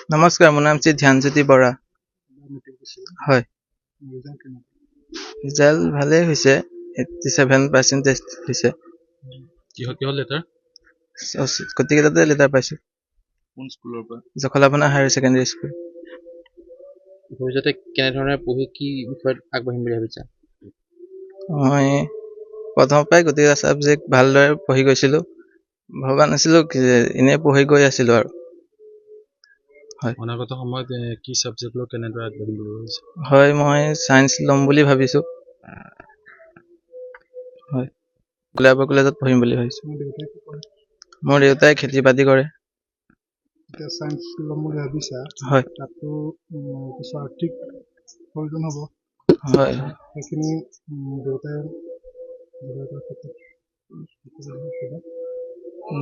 নমস্কাৰ, মোৰ নাম শ্ৰী ধ্যানজ্যোতি বৰা। হয়, ৰিজাল্ট ভালেই হৈছে, 87% হৈছে। কিহত লেটাৰ? গোটেইকেইটাতে লেটাৰ পাইছোঁ। কোন স্কুলৰ পৰা? জখলাবনা হায়াৰ ছেকেণ্ডেৰী স্কুল। ভৱিষ্যতে কেনেধৰণে পঢ়ি কি বিষয়ত আগবাঢ়িম বুলি ভাবিছা? মই প্ৰথমৰ পৰাই গোটেইকেইটা ছাবজেক্ট ভালদৰে পঢ়ি গৈছিলোঁ। ভবা নাছিলোঁ এনেই পঢ়ি গৈ আছিলোঁ আৰু। হয়, অনাগত সময়ত কি ছাবজেক্ট লৈ কেনেদৰে আগবাঢ়িম বুলি ভাবিছা? হয়, মই ছায়েন্স ল'ম বুলি ভাবিছোঁ। হয়, কলিয়াবৰ কলেজত পঢ়িম বুলি ভাবিছোঁ। মোৰ দেউতাই খেতি বাতি কৰে। ছায়েন্স ল'ম বুলি ভাবিছা? হয়, তাতো কিছু আৰ্থিক প্ৰয়োজন হ'ব। হয়, সেইখিনি দেউতাই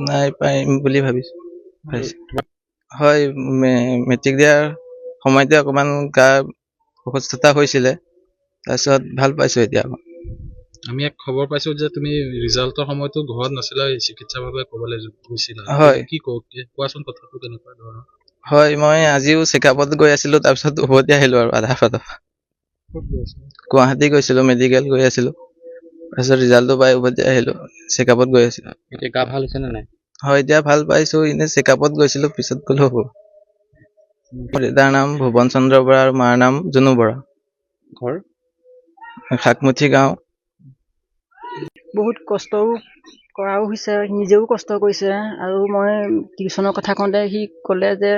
নাই পাৰিম বুলি ভাবিছোঁ। হয়, মেট্ৰিক দিয়াৰ সময়তে অকণমান গা অসুস্থতা হৈছিলে, তাৰপিছত ভাল পাইছোঁ এতিয়া। আমি এক খবৰ পাইছোঁ যে তুমি ৰিজাল্টৰ সময়তো ঘৰত নাছিলা, চিকিৎসাৰ বাবে ক'বলৈ গৈছিলা। হয়, কি কোৱাচোন কথাটো কেনেকুৱা ধৰণৰ? হয়, মই আজিও চেকআপত গৈ আছিলোঁ, তাৰপিছত উভতি আহিলোঁ আৰু আধা বাটত। গুৱাহাটী গৈছিলোঁ, মেডিকেল গৈ আছিলোঁ, তাৰপিছত ৰিজাল্টটো পাই উভতি আহিলোঁ, চেকআপত গৈ আছিলোঁ। এতিয়া গা ভাল হৈছে নে নাই? হয়, এতিয়া ভাল পাইছোঁ, এনেই চেকআপত গৈছিলোঁ, পিছত গ'লেও হ'ব। মোৰ দেউতাৰ নাম ভুৱন চন্দ্ৰ বৰা আৰু মাৰ নাম জুনু বৰা। ঘৰ? শাকমুঠি গাঁও। বহুত কষ্টও কৰাও হৈছে, নিজেও কষ্ট কৰিছে। আৰু মই টিউশ্যনৰ কথা কওঁতে সি ক'লে যে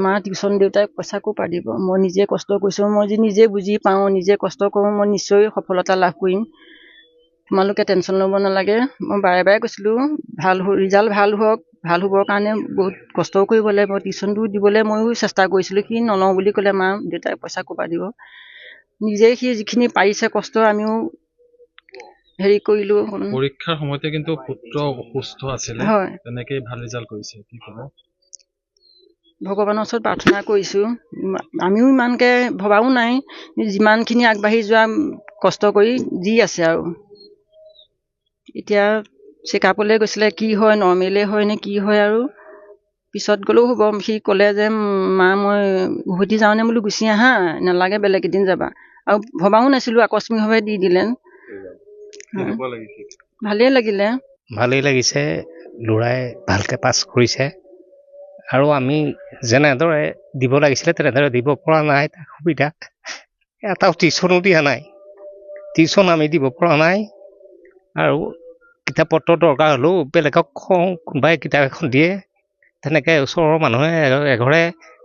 মা টিউশ্যন দেউতাই পইচা ক'ৰ পৰা দিব, মই নিজে কষ্ট কৰিছোঁ, মই যে নিজে বুজি পাওঁ, নিজে কষ্ট কৰোঁ, মই নিশ্চয় সফলতা লাভ কৰিম, তোমালোকে টেনশ্যন ল'ব নালাগে। মই বাৰে বাৰে কৈছিলোঁ ৰিজাল্ট ভাল হওক, ভাল হ'বৰ কাৰণে বহুত কষ্টও কৰিব লাগিব, টিউশ্যনটো দিবলৈ ময়ো চেষ্টা কৰিছিলোঁ। সি নলওঁ বুলি ক'লে, মা দেউতাই পইচা ক'ৰ পৰা দিব। নিজে সি যিখিনি পাৰিছে কষ্ট, আমিও হেৰি কৰিলোঁ। পৰীক্ষাৰ সময়তে কিন্তু পুত্ৰ অসুস্থ আছিলে, হয়, তেনেকেই ভাল ৰিজাল্ট কৰিছে, কি ক'ব? ভগৱানৰ ওচৰত প্ৰাৰ্থনা কৰিছোঁ। আমিও ইমানকৈ ভবাও নাই, যিমানখিনি আগবাঢ়ি যোৱা কষ্ট কৰি দি আছে আৰু। এতিয়া চেকআপলৈ গৈছিলে, কি হয়, নৰ্মেলে হয় নে কি হয় আৰু পিছত গ'লেও হ'ব। সি ক'লে যে মা মই উভতি যাওঁনে বোলো, গুচি আহা, নালাগে বেলেগ এদিন যাবা। আৰু ভবাও নাছিলোঁ, আকস্মিকভাৱে দি দিলে। ভালেই লাগিলে। ভালেই লাগিছে, ল'ৰাই ভালকৈ পাছ কৰিছে, আৰু আমি যেনেদৰে দিব লাগিছিলে তেনেদৰে দিব পৰা নাই। তাৰ সুবিধা এটাও টিউশ্যনো দিয়া নাই, টিউশ্যন আমি দিব পৰা নাই। আৰু কিতাপ পত্ৰ দৰকাৰ হ'লেও বেলেগক কওঁ, কোনোবাই কিতাপ এখন দিয়ে, তেনেকৈ ওচৰৰ মানুহে এঘৰে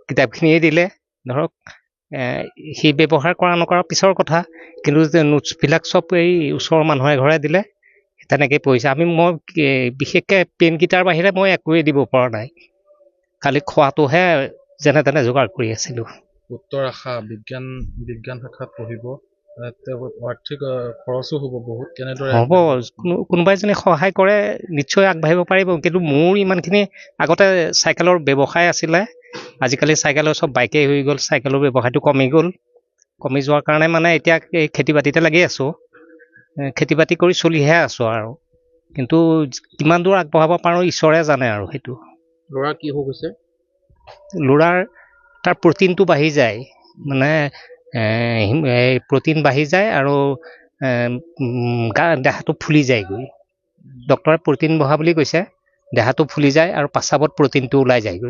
কিতাপখিনিয়ে দিলে। ধৰক সি ব্যৱহাৰ কৰা নকৰা পিছৰ কথা, কিন্তু নোটছবিলাক চব এই ওচৰৰ মানুহ এঘৰে দিলে, তেনেকেই পঢ়িছে। মই বিশেষকৈ পেনকেইটাৰ বাহিৰে মই একোৱেই দিব পৰা নাই, খালি খোৱাটোহে যেনে তেনে যোগাৰ কৰি আছিলোঁ। উত্তৰ আশা বিজ্ঞান শাখাত পঢ়িব, আৰ্থিক খৰচো হ'ব বহুত, কেনেদৰে হ'ব? কোনোবাই যদি সহায় কৰে নিশ্চয় আগবাঢ়িব পাৰিব, কিন্তু মোৰ ইমানখিনি আগতে চাইকেলৰ ব্যৱসায় আছিলে, আজিকালি চাইকেলৰ চব বাইকেই হৈ গ'ল, চাইকেলৰ ব্যৱসায়টো কমি যোৱাৰ কাৰণে মানে এতিয়া এই খেতি বাতিতে লাগি আছোঁ, খেতি বাতি কৰি চলিহে আছোঁ আৰু। কিন্তু কিমান দূৰ আগবঢ়াব পাৰোঁ ঈশ্বৰে জানে আৰু। সেইটো ল'ৰা কি হৈ গৈছে? ল'ৰাৰ তাৰ প্ৰটিনটো বাঢ়ি যায়, মানে প্ৰটিন বাঢ়ি যায়, আৰু দেহাটো ফুলি যায়গৈ। ডক্টৰে প্ৰটিন বঢ়া বুলি কৈছে, দেহাটো ফুলি যায় আৰু পেচাবত প্ৰটিনটো ওলাই যায়গৈ।